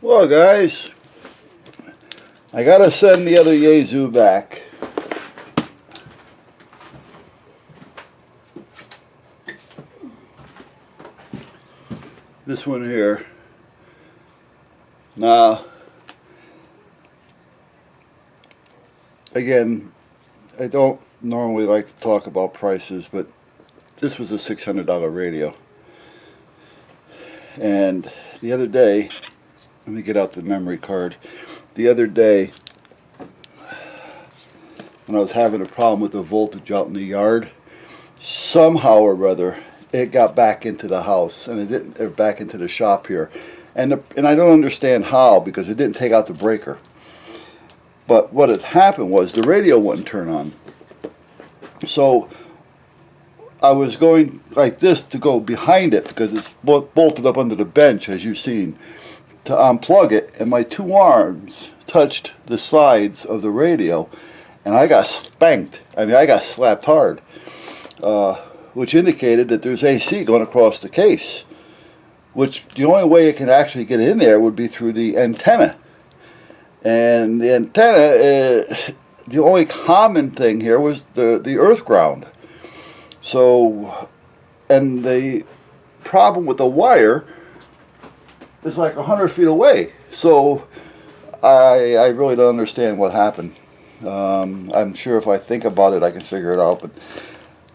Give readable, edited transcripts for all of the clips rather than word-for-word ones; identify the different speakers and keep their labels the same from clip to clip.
Speaker 1: Well, guys, I gotta send the other Yazoo back. This one here. Now, again, I don't normally like to talk about prices, but this was a $600 radio. And the other day, let me get out the memory card. The other day, when I was having a problem with the voltage out in the yard, somehow or other, it got back into the house, and it didn't, back into the shop here. And I don't understand how, because it didn't take out the breaker. But what had happened was the radio wouldn't turn on. So I was going like this to go behind it, because it's bolted up under the bench, as you've seen, to unplug it, and my two arms touched the sides of the radio, and I got spanked. I mean, I got slapped hard, which indicated that there's AC going across the case, which the only way it can actually get in there would be through the antenna. And the antenna, the only common thing here was the earth ground. So, and the problem with the wire is like 100 feet away. So I really don't understand what happened. I'm sure if I think about it, I can figure it out. But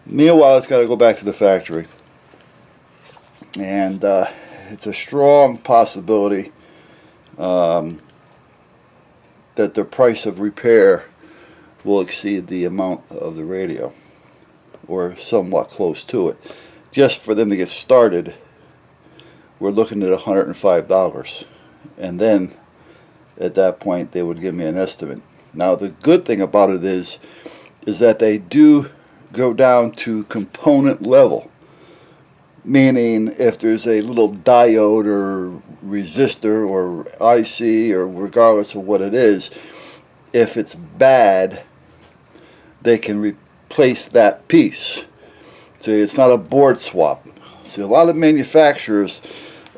Speaker 1: meanwhile, it's got to go back to the factory. And it's a strong possibility that the price of repair will exceed the amount of the radio, or somewhat close to it. Just for them to get started, we're looking at $105. And then at that point, they would give me an estimate. Now, the good thing about it is that they do go down to component level, meaning if there's a little diode or resistor or IC, or regardless of what it is, if it's bad, they can replace that piece. So it's not a board swap. See, a lot of manufacturers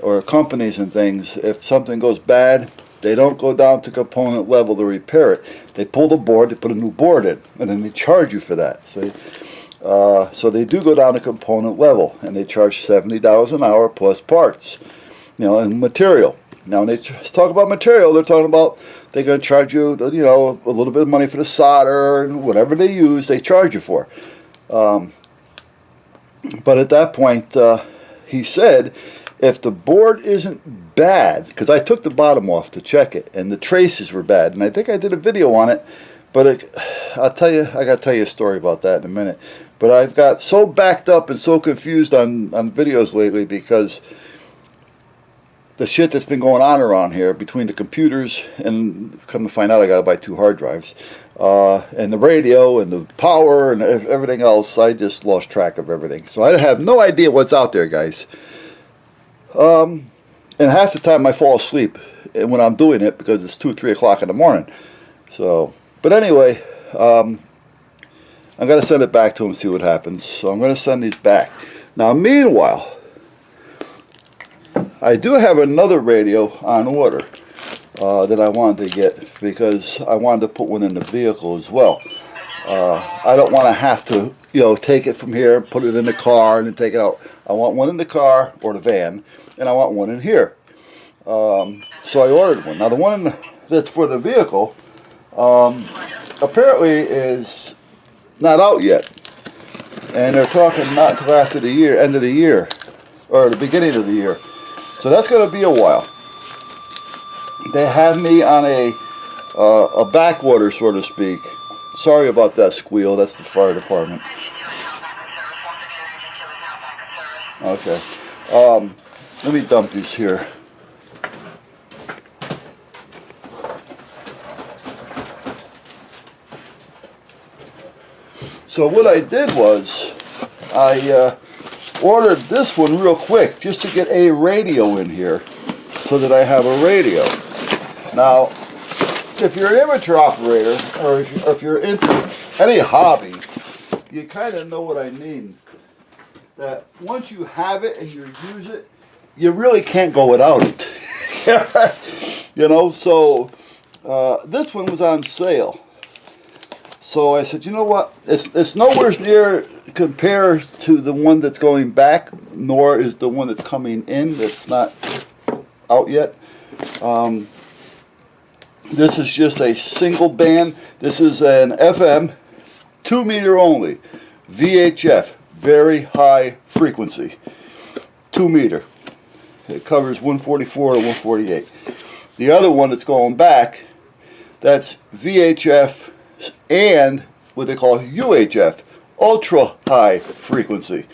Speaker 1: or companies and things, if something goes bad, they don't go down to component level to repair it. They pull the board, they put a new board in, and then they charge you for that. So they do go down to component level, and they charge $70 an hour plus parts, and material. Now, when they talk about material, they're talking about they're going to charge you, a little bit of money for the solder and whatever they use, they charge you for. But at that point, he said, if the board isn't bad, because I took the bottom off to check it, and the traces were bad, and I think I did a video on it, but I'll tell you, I got to tell you a story about that in a minute. But I've got so backed up and so confused on videos lately, because the shit that's been going on around here between the computers, and come to find out I got to buy 2 hard drives, and the radio and the power and everything else, I just lost track of everything. So I have no idea what's out there, guys. And half the time I fall asleep when I'm doing it, because it's 2 or 3 o'clock in the morning. So, but anyway, I'm going to send it back to him and see what happens. So I'm going to send these back. Now, meanwhile, I do have another radio on order that I wanted to get, because I wanted to put one in the vehicle as well. I don't want to have to, take it from here and put it in the car and then take it out. I want one in the car or the van, and I want one in here. So I ordered one. Now, the one that's for the vehicle apparently is not out yet, and they're talking not until after the end of the year, or the beginning of the year. So that's going to be a while. They have me on a back order, so to speak. Sorry about that squeal. That's the fire department. Okay. Let me dump these here. So what I did was I ordered this one real quick just to get a radio in here, so that I have a radio. Now, if you're an amateur operator, or if you're into any hobby, you kind of know what I mean. That once you have it and you use it, you really can't go without it. You know, so this one was on sale. So I said, you know what, it's nowhere near compared to the one that's going back, nor is the one that's coming in that's not out yet. This is just a single band. This is an FM, 2 meter only, VHF, very high frequency, 2 meter. It covers 144 to 148. The other one that's going back, that's VHF and what they call UHF, ultra high frequency,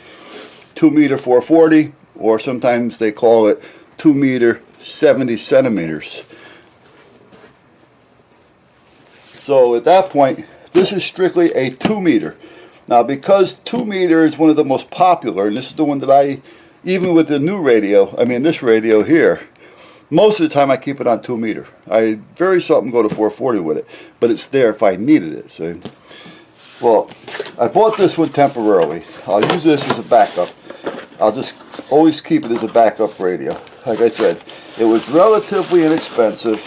Speaker 1: 2 meter 440, or sometimes they call it 2 meter 70 centimeters. So at that point, this is strictly a 2 meter. Now because 2 meter is one of the most popular, and this is the one that I, even with the new radio, I mean this radio here, most of the time I keep it on 2 meter. I very seldom go to 440 with it, but it's there if I needed it. See? Well, I bought this one temporarily. I'll use this as a backup. I'll just always keep it as a backup radio. Like I said, it was relatively inexpensive.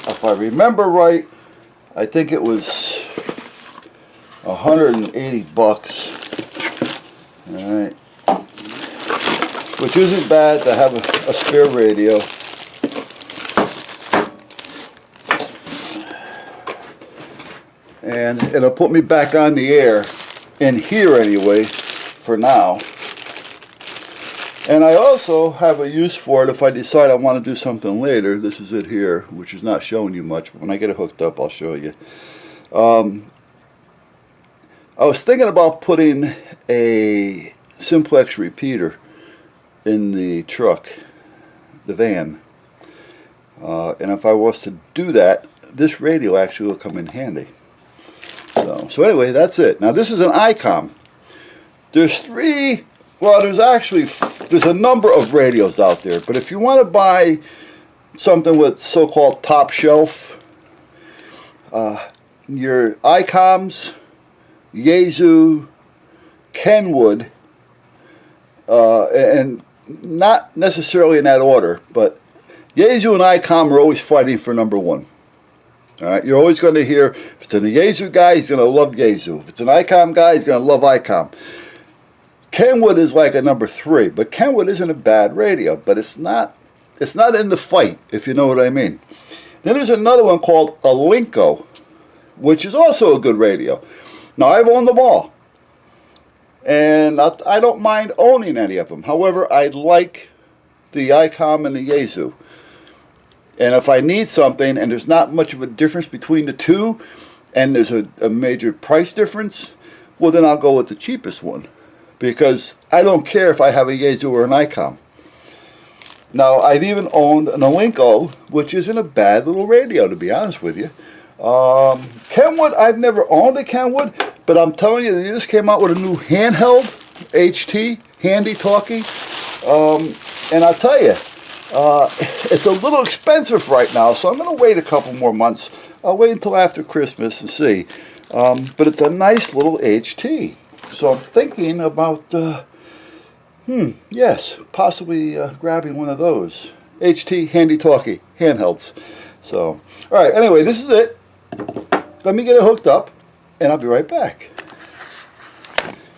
Speaker 1: If I remember right, I think it was 180 bucks. All right. Which isn't bad to have a spare radio. And it'll put me back on the air, in here anyway, for now. And I also have a use for it if I decide I want to do something later. This is it here, which is not showing you much, but when I get it hooked up I'll show you. I was thinking about putting a simplex repeater in the truck, the van, and if I was to do that, this radio actually will come in handy. So anyway, that's it. Now this is an ICOM. There's there's a number of radios out there, but if you want to buy something with so-called top shelf, your ICOMs, Yaesu, Kenwood, and not necessarily in that order, but Yaesu and ICOM are always fighting for number one. All right, you're always going to hear, if it's a Yaesu guy, he's going to love Yaesu. If it's an ICOM guy, he's going to love ICOM. Kenwood is like a number 3, but Kenwood isn't a bad radio, but it's not in the fight, if you know what I mean. Then there's another one called a Linko, which is also a good radio. Now, I've owned them all, and I don't mind owning any of them. However, I like the ICOM and the Yaesu. And if I need something and there's not much of a difference between the two, and there's a major price difference, well then I'll go with the cheapest one, because I don't care if I have a Yaesu or an ICOM. Now I've even owned an Alinco, which isn't a bad little radio, to be honest with you. Kenwood, I've never owned a Kenwood, but I'm telling you, they just came out with a new handheld HT, handy talkie, and I'll tell you, it's a little expensive right now, so I'm going to wait a couple more months. I'll wait until after Christmas and see. But it's a nice little HT. So I'm thinking about, yes, possibly grabbing one of those. HT handy talkie handhelds. So, alright, anyway, this is it. Let me get it hooked up, and I'll be right back.